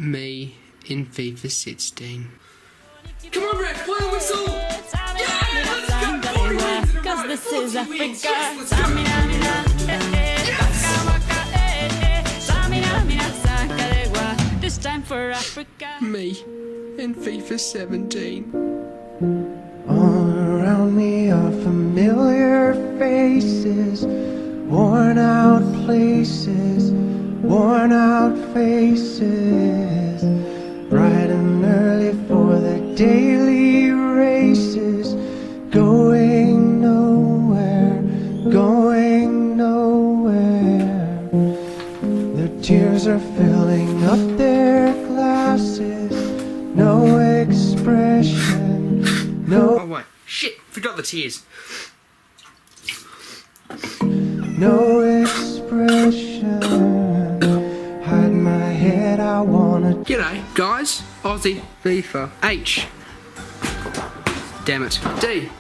me in FIFA 16. Come on, Brett, play the whistle! Yeah, let's go! 40 wins in a row! This is 40 wins. Africa. Yes, let's go! Yes! This time for Africa. Me in FIFA 17. All around me are familiar faces, worn out places, worn out faces, bright and early for the daily races, going nowhere, going nowhere. Their tears are filling up their glasses, no expression, no. Oh wait, shit, forgot the tears. No expression. Hide my head, I wanna. G'day, guys. Aussie FIFA. H. Damn it. D.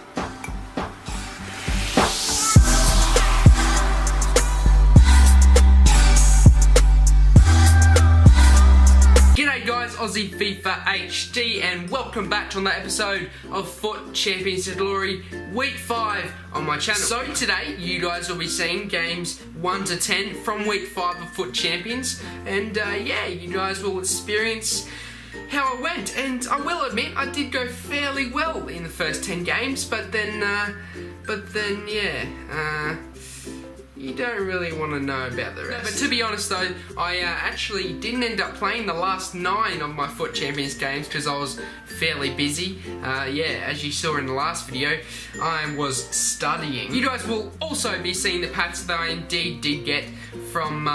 G'day guys, Aussie FIFA HD, and welcome back to another episode of FUT Champions to Glory Week 5 on my channel. So today, you guys will be seeing games 1 to 10 from Week 5 of FUT Champions, and yeah, you guys will experience how it went. And I will admit, I did go fairly well in the first 10 games, but then yeah, you don't really want to know about the rest. But to be honest though, I actually didn't end up playing the last 9 of my FUT Champions games because I was fairly busy. Yeah, as you saw in the last video, I was studying. You guys will also be seeing the packs that I indeed did get from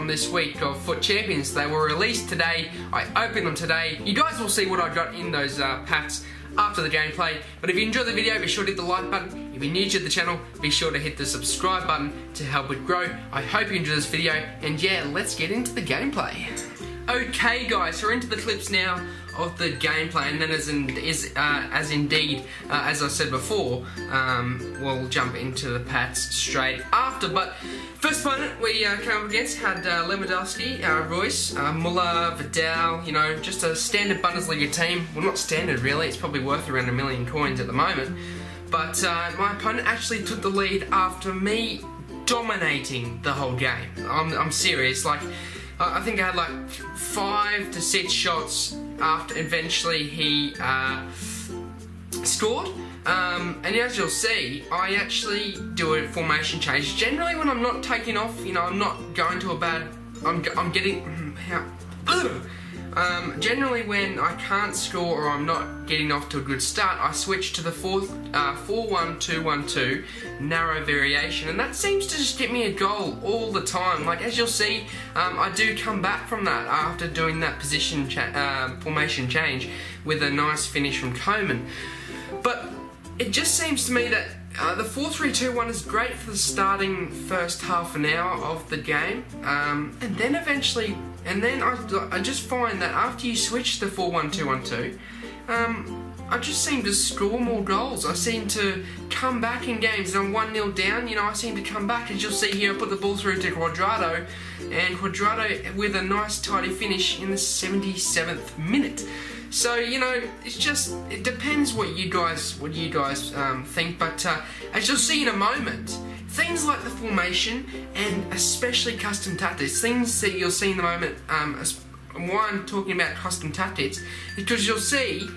this week of FUT Champions. They were released today. I opened them today. You guys will see what I got in those packs after the gameplay. But if you enjoyed the video, be sure to hit the like button. If you're new to the channel, be sure to hit the subscribe button to help it grow. I hope you enjoyed this video, and yeah, let's get into the gameplay. Okay guys, so we're into the clips now of the gameplay, and then as I said before, we'll jump into the pats straight after. But first opponent we came up against had Lewandowski, Royce, Muller, Vidal, you know, just a standard Bundesliga team. Well, not standard really, it's probably worth around 1 million coins at the moment. But my opponent actually took the lead after me dominating the whole game. I'm serious, like, I think I had like 5 to 6 shots after eventually he scored. And as you'll see, I actually do a formation change. Generally when I'm not taking off, you know, I'm not going to a bad, I'm getting, generally when I can't score or I'm not getting off to a good start, I switch to the 4-1-2-1-2 narrow variation, and that seems to just get me a goal all the time. Like as you'll see, I do come back from that after doing that formation change with a nice finish from Coman. But it just seems to me that the 4-3-2-1 is great for the starting first half an hour of the game, and then eventually, I just find that after you switch to 4-1-2-1-2, I just seem to score more goals. I seem to come back in games, and I'm 1-0 down, you know, I seem to come back. As you'll see here, I put the ball through to Quadrado, and Quadrado with a nice tidy finish in the 77th minute. So, you know, it's just, it depends what you guys think, but as you'll see in a moment, things like the formation and especially custom tactics, things that you'll see in the moment, why I'm talking about custom tactics, because you'll see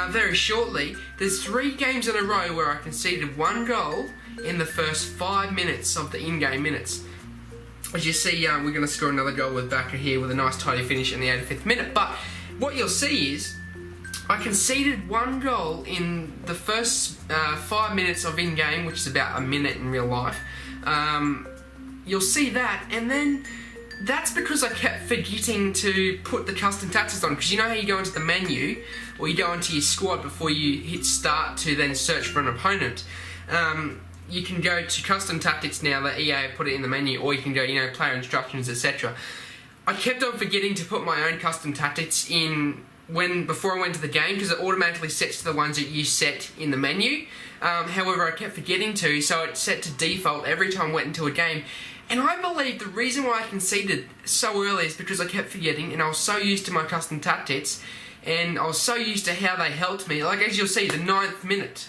very shortly, there's 3 games in a row where I conceded 1 goal in the first 5 minutes of the in-game minutes. As you see, we're going to score another goal with Baka here with a nice tidy finish in the 85th minute, but what you'll see is, I conceded 1 goal in the first 5 minutes of in-game, which is about a minute in real life. You'll see that, and then that's because I kept forgetting to put the custom tactics on, because you know how you go into the menu, or you go into your squad before you hit start to then search for an opponent. You can go to custom tactics now that EA put it in the menu, or you can go, you know, player instructions, etc. I kept on forgetting to put my own custom tactics in before I went to the game, because it automatically sets to the ones that you set in the menu. However, I kept forgetting to, so it set to default every time I went into a game. And I believe the reason why I conceded so early is because I kept forgetting, and I was so used to my custom tactics, and I was so used to how they helped me. Like, as you'll see, the 9th minute,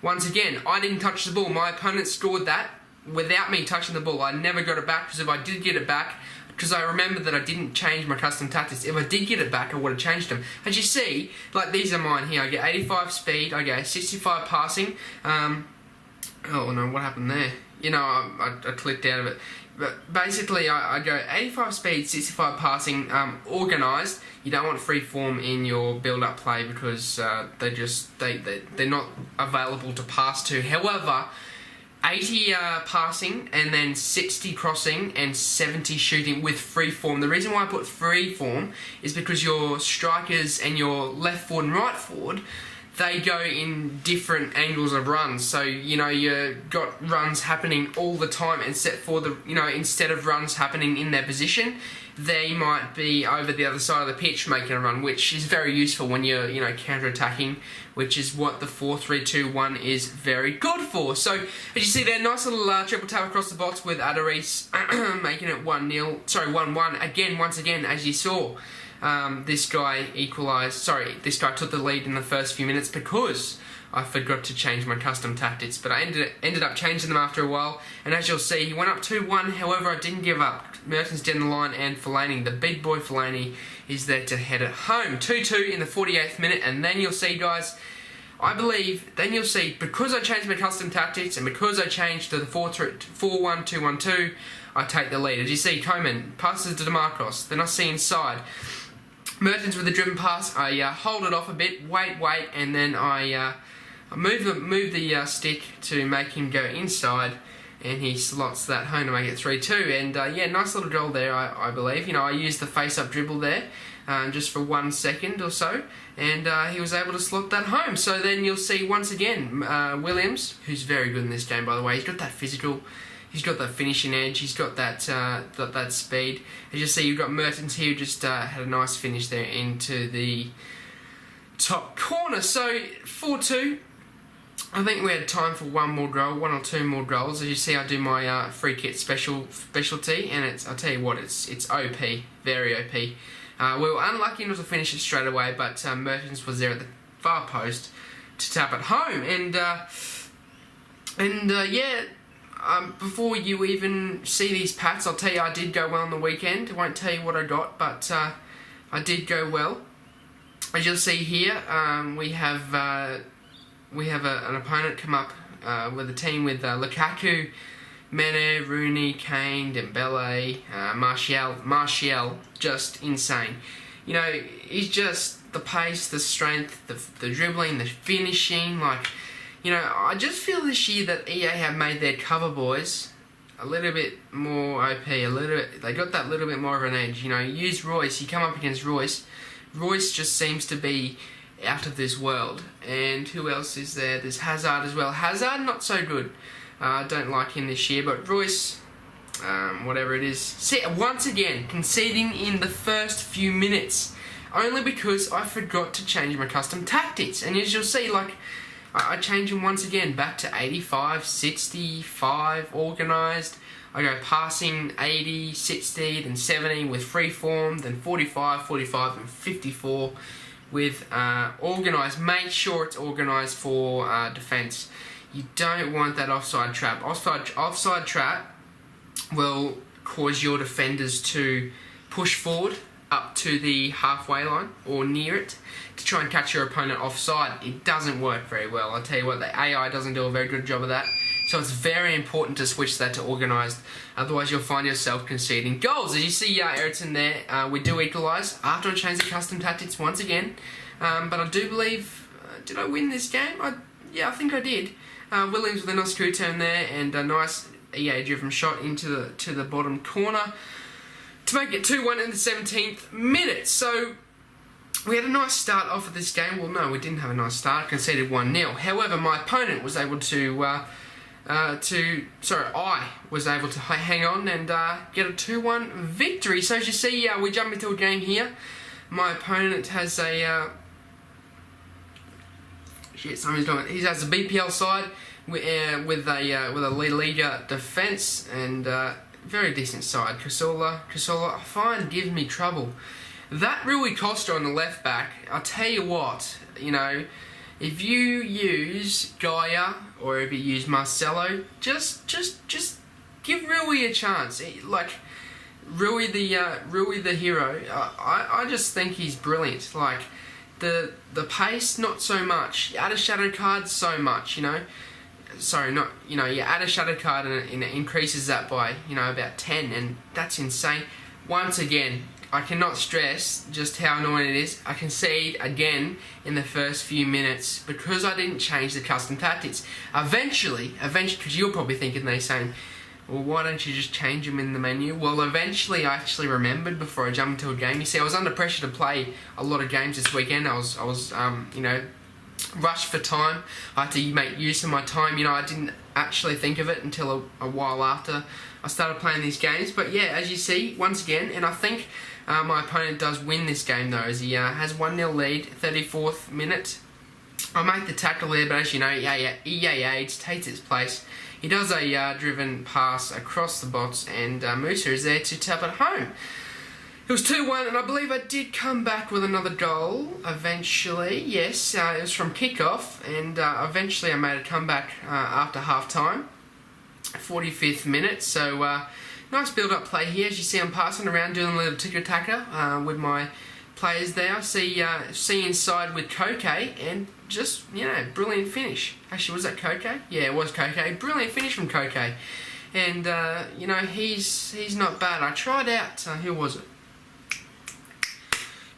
once again, I didn't touch the ball. My opponent scored that without me touching the ball. I never got it back, because if I did get it back, because I remember that I didn't change my custom tactics. If I did get it back, I would have changed them. As you see, like, these are mine here. I get 85 speed, I get 65 passing. Oh no, what happened there? You know, I clicked out of it. But basically, I go 85 speed, 65 passing, organised. You don't want free form in your build-up play, because they're not available to pass to. However, 80 passing, and then 60 crossing, and 70 shooting with free form. The reason why I put free form is because your strikers and your left forward and right forward, they go in different angles of runs. So, you know, you've got runs happening all the time, instead of runs happening in their position, they might be over the other side of the pitch making a run, which is very useful when you're, counter-attacking, which is what the 4-3-2-1 is very good for. So, as you see there, nice little triple tap across the box with Adaris making it 1-1. Again, once again, as you saw, this guy took the lead in the first few minutes because I forgot to change my custom tactics, but I ended up changing them after a while, and as you'll see, he went up 2-1, however, I didn't give up. Mertens down the line, and Fellaini, the big boy Fellaini, is there to head it home. 2-2 in the 48th minute, and then you'll see, guys, because I changed my custom tactics, and because I changed to the 4-1-2-1-2, I take the lead. As you see, Koeman passes to DeMarcos, then I see inside Mertens with a driven pass. I hold it off a bit, wait, and then I move the stick to make him go inside, and he slots that home to make it 3-2. And nice little goal there, I believe. I used the face-up dribble there just for 1 second or so, and he was able to slot that home. So then you'll see once again Williams, who's very good in this game, by the way. He's got that physical. He's got that finishing edge. He's got that speed. As you see, you've got Mertens here, who just had a nice finish there into the top corner. So 4-2. I think we had time for one or two more goals. As you see, I do my free kick specialty, and I'll tell you what, it's OP, very OP. We were unlucky not to finish it straight away, but Mertens was there at the far post to tap it home, before you even see these pats, I'll tell you I did go well on the weekend. I won't tell you what I got, but I did go well. As you'll see here, we have an opponent come up with a team with Lukaku, Mane, Rooney, Kane, Dembele, Martial, just insane. He's just the pace, the strength, the dribbling, the finishing, I just feel this year that EA have made their cover boys a little bit more OP, they got that little bit more of an edge. You use Royce, you come up against Royce. Royce just seems to be out of this world. And who else is there? There's Hazard as well. Hazard, not so good. I don't like him this year, but Royce, whatever it is. See, once again, conceding in the first few minutes, only because I forgot to change my custom tactics. And as you'll see, I change them once again back to 85, 65, organised. I go passing 80, 60, then 70 with free form, then 45, and 54 with organised. Make sure it's organised for defence. You don't want that offside trap. Offside trap will cause your defenders to push forward up to the halfway line or near it to try and catch your opponent offside. It doesn't work very well. I'll tell you what, the AI doesn't do a very good job of that. So it's very important to switch that to organised. Otherwise you'll find yourself conceding goals. As you see Ericsson there, we do equalise after I change the custom tactics once again. But I do believe, did I win this game? I think I did. Williams with a nice screw turn there, and a nice EA driven shot into the bottom corner to make it 2-1 in the 17th minute. So we had a nice start off of this game. Well, no, we didn't have a nice start. Conceded 1-0. However, my opponent was able I was able to hang on and get a 2-1 victory. So as you see, we jump into a game here. My opponent has a he has a BPL side with a leader defence and very decent side. Cazorla, I find gives me trouble. That Rui Costa on the left back, I'll tell you what, if you use Gaia or if you use Marcelo, just give Rui a chance. Like Rui the hero, I just think he's brilliant. Like the pace, not so much. You add a shadow card, so much. Sorry, not you add a shadow card and it increases that by about 10, and that's insane. Once again, I cannot stress just how annoying it is. I concede again in the first few minutes because I didn't change the custom tactics. Eventually, because you're probably thinking they're saying, well, why don't you just change them in the menu? Well, eventually I actually remembered before I jumped into a game. You see, I was under pressure to play a lot of games this weekend. I was rushed for time. I had to make use of my time. I didn't actually think of it until a while after I started playing these games. But yeah, as you see, once again, and I think my opponent does win this game though, as he has 1-0 lead, 34th minute. I make the tackle there, but as you know, Yates takes its place. He does a driven pass across the box, and Musa is there to tap it home. It was 2-1, and I believe I did come back with another goal eventually. Yes, it was from kickoff, and eventually I made a comeback after half-time, 45th minute. So nice build-up play here. As you see, I'm passing around doing a little ticker-tacker with my players there. I see inside with Koke, and just, brilliant finish. Actually, was that Koke? Yeah, it was Koke. Brilliant finish from Koke. And, he's not bad. I tried out, who was it?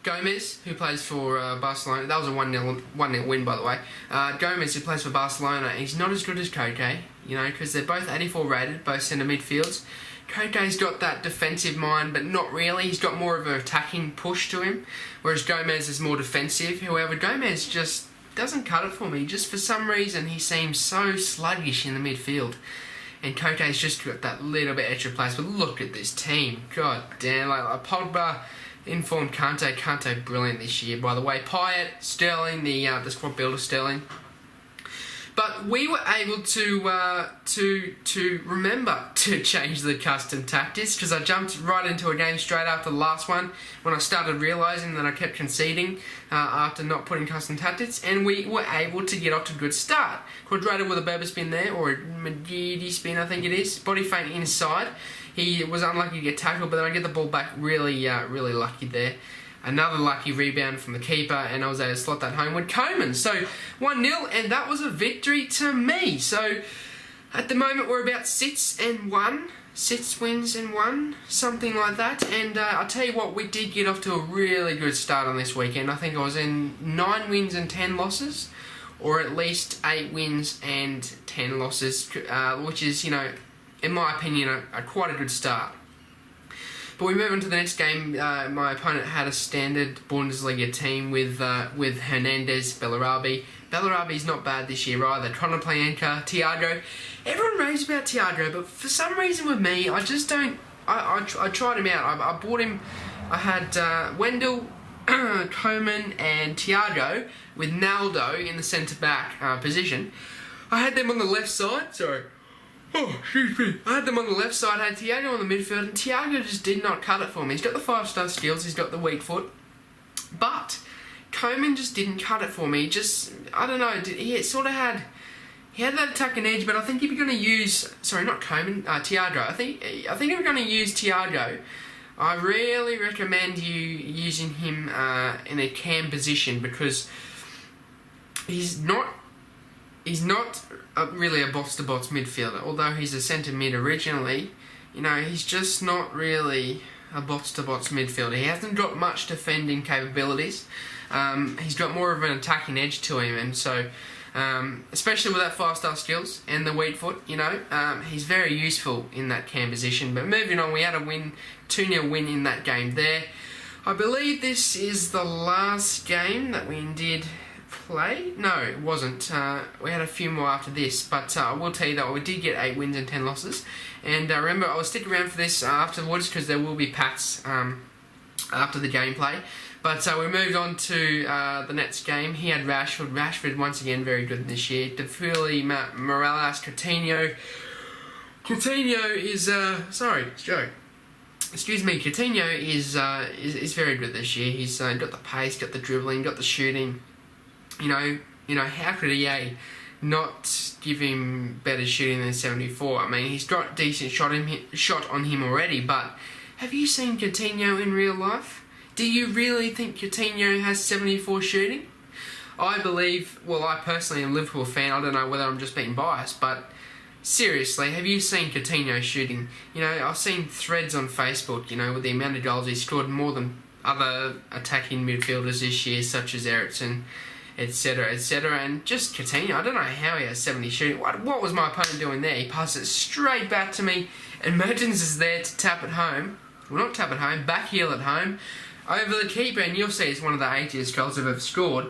Gomez, who plays for Barcelona. That was a 1-0 win, by the way. Gomez, who plays for Barcelona, he's not as good as Koke, because they're both 84 rated, both centre midfields. Koke's got that defensive mind, but not really. He's got more of an attacking push to him, whereas Gomez is more defensive. However, Gomez just doesn't cut it for me. Just for some reason, he seems so sluggish in the midfield. And Koke's just got that little bit extra place. But look at this team. God damn. Like Pogba, informed Kante brilliant this year, by the way. Payet, Sterling, the squad builder Sterling. But we were able to remember to change the custom tactics, because I jumped right into a game straight after the last one when I started realising that I kept conceding after not putting custom tactics, and we were able to get off to a good start. Quadrado with a Berber spin there, or a Magidi spin I think it is. Body feint inside. He was unlucky to get tackled, but then I get the ball back really lucky there. Another lucky rebound from the keeper, and I was able to slot that home with Coman. So 1-0, and that was a victory to me. So at the moment we're about 6-1, 6 wins and 1, something like that. And I'll tell you what, we did get off to a really good start on this weekend. I think I was in 9 wins and 10 losses, or at least 8 wins and 10 losses, which is, in my opinion, a quite a good start. But we move on to the next game. My opponent had a standard Bundesliga team with Hernandez, Bellarabi. Bellarabi's not bad this year either. Konoplyanka, Thiago. Everyone raves about Thiago, but for some reason with me, I just don't. I tried him out. I bought him. I had Wendell, Coman, and Thiago with Naldo in the centre back position. I had them on the left side. Sorry. Oh, excuse me. I had them on the left side, I had Thiago on the midfield, and Thiago just did not cut it for me. He's got the 5-star skills, he's got the weak foot, but Coman just didn't cut it for me. I don't know, he had that attacking edge, but I think if you're going to use, Thiago, I think if you're going to use Thiago, I really recommend you using him in a cam position, because he's not really a box-to-box midfielder, although he's a centre mid originally. He's just not really a box-to-box midfielder. He hasn't got much defending capabilities. He's got more of an attacking edge to him, and so, especially with that 5-star skills and the weak foot, he's very useful in that cam position. But moving on, we had a 2-0 win in that game there. I believe this is the last game that we did play? No, it wasn't. We had a few more after this, but I will tell you that we did get 8 wins and 10 losses. And remember, I will stick around for this afterwards, because there will be pats after the gameplay. But we moved on to the next game. He had Rashford. Rashford, once again, very good this year. Defuli, Morales, Coutinho. Coutinho is... sorry, it's Joe. Excuse me, Coutinho is very good this year. He's got the pace, got the dribbling, got the shooting. You know, how could EA not give him better shooting than 74? I mean, he's got decent shot on him already, but have you seen Coutinho in real life? Do you really think Coutinho has 74 shooting? I believe, well, I personally am a Liverpool fan. I don't know whether I'm just being biased, but seriously, have you seen Coutinho shooting? You know, I've seen threads on Facebook, you know, with the amount of goals he scored, more than other attacking midfielders this year, such as Ericsson, etc., etc., and just Coutinho. I don't know how he has 70 shooting. What was my opponent doing there? He passed it straight back to me, and Mertens is there to tap it home. Well, not tap it home, back heel at home, over the keeper, and you'll see it's one of the 80th goals I've ever scored.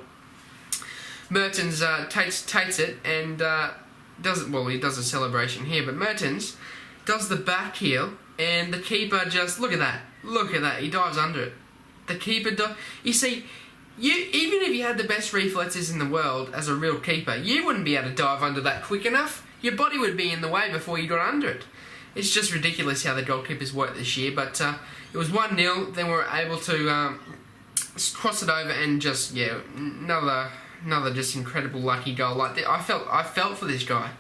Mertens takes it and he does a celebration here, but Mertens does the back heel, and the keeper just, look at that, he dives under it. The keeper, you see, even if you had the best reflexes in the world as a real keeper, you wouldn't be able to dive under that quick enough. Your body would be in the way before you got under it. It's just ridiculous how the goalkeepers work this year, but it was 1-0, then we were able to cross it over and just, yeah, another just incredible lucky goal. Like I felt for this guy.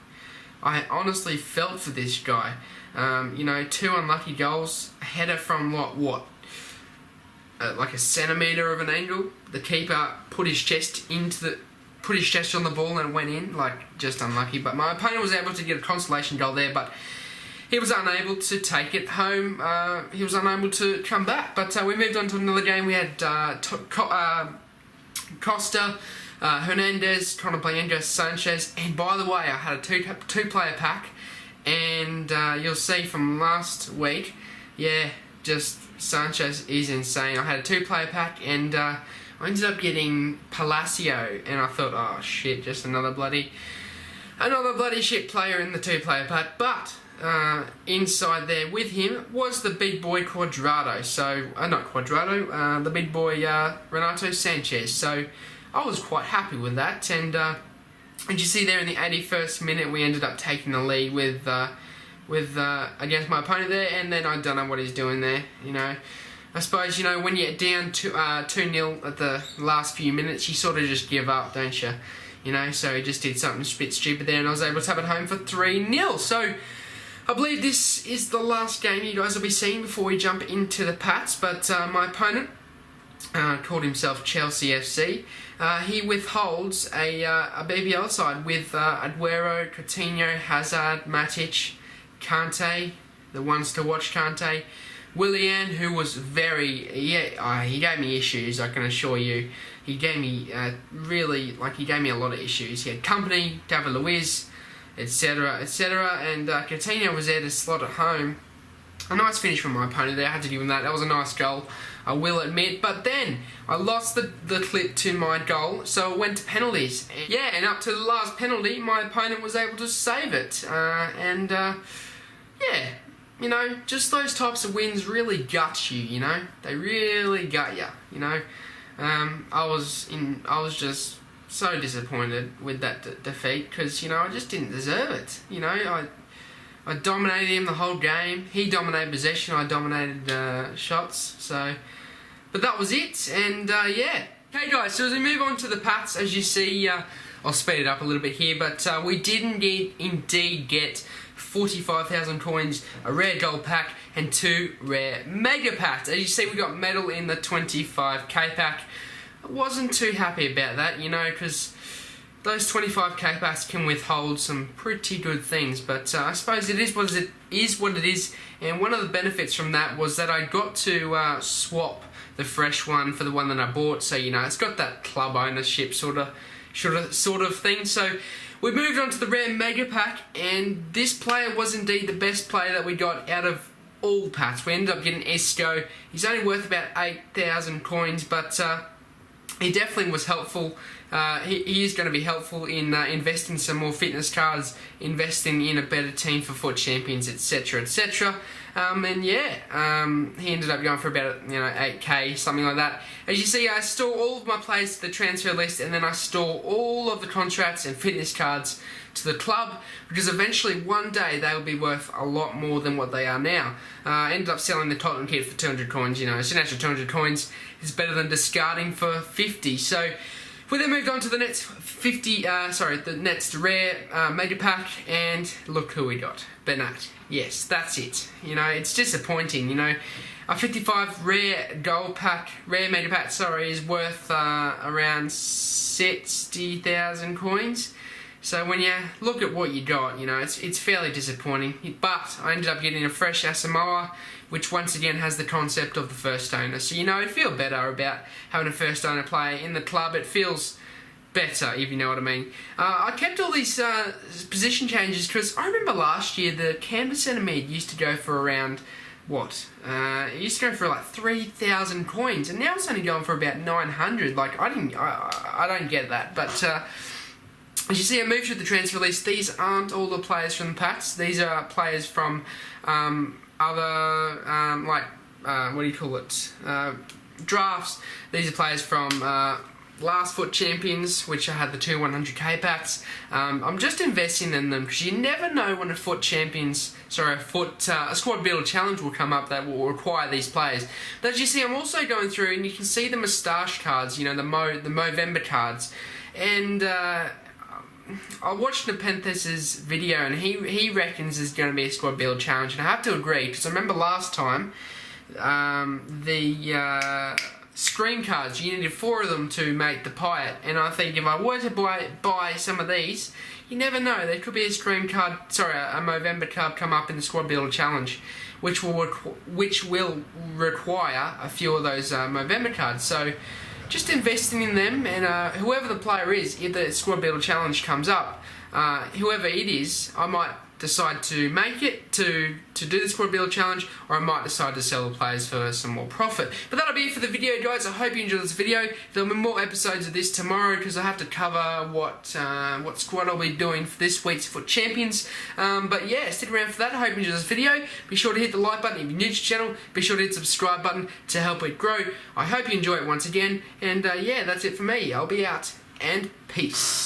I honestly felt for this guy. You know, 2 unlucky goals, a header from like a centimetre of an angle. The keeper put his chest on the ball and it went in. Like, just unlucky. But my opponent was able to get a consolation goal there, but he was unable to take it home. He was unable to come back. But we moved on to another game. We had Costa, Hernandez, Conoplayenga, Sanchez, and by the way, I had a two-player pack, and you'll see from last week, yeah, just Sanchez is insane. I had a 2-player pack, and I ended up getting Palacio, and I thought, oh shit, just another bloody shit player in the 2-player pack. But inside there with him was the big boy Cuadrado. So not Cuadrado, the big boy Renato Sanchez. So I was quite happy with that, and you see there in the 81st minute we ended up taking the lead with against my opponent there, and then I don't know what he's doing there. You know, I suppose, you know, when you're down 2-0 at the last few minutes, you sort of just give up, don't you? You know, so he just did something a bit stupid there, and I was able to tap it home for 3-0. So I believe this is the last game you guys will be seeing before we jump into the Pats. But my opponent called himself Chelsea FC. He withholds a BBL side with Aguero, Coutinho, Hazard, Matic, Kante, the ones to watch, Kante, Willian, who was he gave me issues, I can assure you. He gave me he gave me a lot of issues. He had company, David Luiz, etc., etc., and Coutinho was there to slot it home. A nice finish from my opponent there, I had to give him that. That was a nice goal, I will admit. But then I lost the clip to my goal, so it went to penalties. And up to the last penalty, my opponent was able to save it. You know, just those types of wins really gut you. You know, they really gut you. You know, I was just so disappointed with that defeat, because, you know, I just didn't deserve it. You know, I dominated him the whole game. He dominated possession, I dominated shots. So, but that was it, and yeah. Okay guys, so as we move on to the Pats, as you see, I'll speed it up a little bit here, but we did indeed get 45,000 coins, a rare gold pack, and 2 rare mega packs. As you see, we got medal in the 25k pack. I wasn't too happy about that, you know, because those 25k packs can withhold some pretty good things, but I suppose it is what it is, and one of the benefits from that was that I got to swap the fresh one for the one that I bought, so, you know, it's got that club ownership sort of thing. So we moved on to the rare mega pack, and this player was indeed the best player that we got out of all packs. We ended up getting Esco. He's only worth about 8,000 coins, but he definitely was helpful. He is going to be helpful in investing some more fitness cards, investing in a better team for FUT Champions, etc., etc. And yeah, he ended up going for about 8k, something like that. As you see, I store all of my players to the transfer list, and then I store all of the contracts and fitness cards to the club, because eventually one day they will be worth a lot more than what they are now. I ended up selling the Tottenham kit for 200 coins. It's an extra 200 coins is better than discarding for 50. So we then moved on to the next the next rare major pack, and look who we got. Bernat. Yes, that's it. It's disappointing. A 55 rare major pack, is worth around 60,000 coins. So when you look at what you got, it's fairly disappointing. But I ended up getting a fresh Asamoah, which once again has the concept of the first owner. So I feel better about having a first owner player in the club. It feels better, if you know what I mean. I kept all these position changes because I remember last year the canvas centre mid used to go for around it used to go for like 3,000 coins, and now it's only going for about 900. Like I don't get that, but. As you see, I moved through the transfer list. These aren't all the players from the packs. These are players from other, drafts. These are players from last FUT Champions, which I had the 2 100k packs. I'm just investing in them because you never know when a squad builder challenge will come up that will require these players. But as you see, I'm also going through, and you can see the moustache cards, the Movember cards, and I watched Nepenthes' video, and he reckons there's going to be a squad build challenge, and I have to agree, because I remember last time the Scream cards, you needed 4 of them to make the Pirate, and I think if I were to buy some of these, you never know, there could be a Movember card come up in the squad builder challenge, which will require a few of those Movember cards. So just investing in them, and whoever the player is, if the squad builder challenge comes up, whoever it is, I might decide to make it to do the squad builder challenge, or I might decide to sell the players for some more profit. But that'll be it for the video, guys. I hope you enjoyed this video. There'll be more episodes of this tomorrow, because I have to cover what squad I'll be doing for this week's FUT Champions. But yeah, stick around for that. I hope you enjoyed this video. Be sure to hit the like button if you're new to the channel. Be sure to hit the subscribe button to help it grow. I hope you enjoy it once again. And yeah, that's it for me. I'll be out, and peace.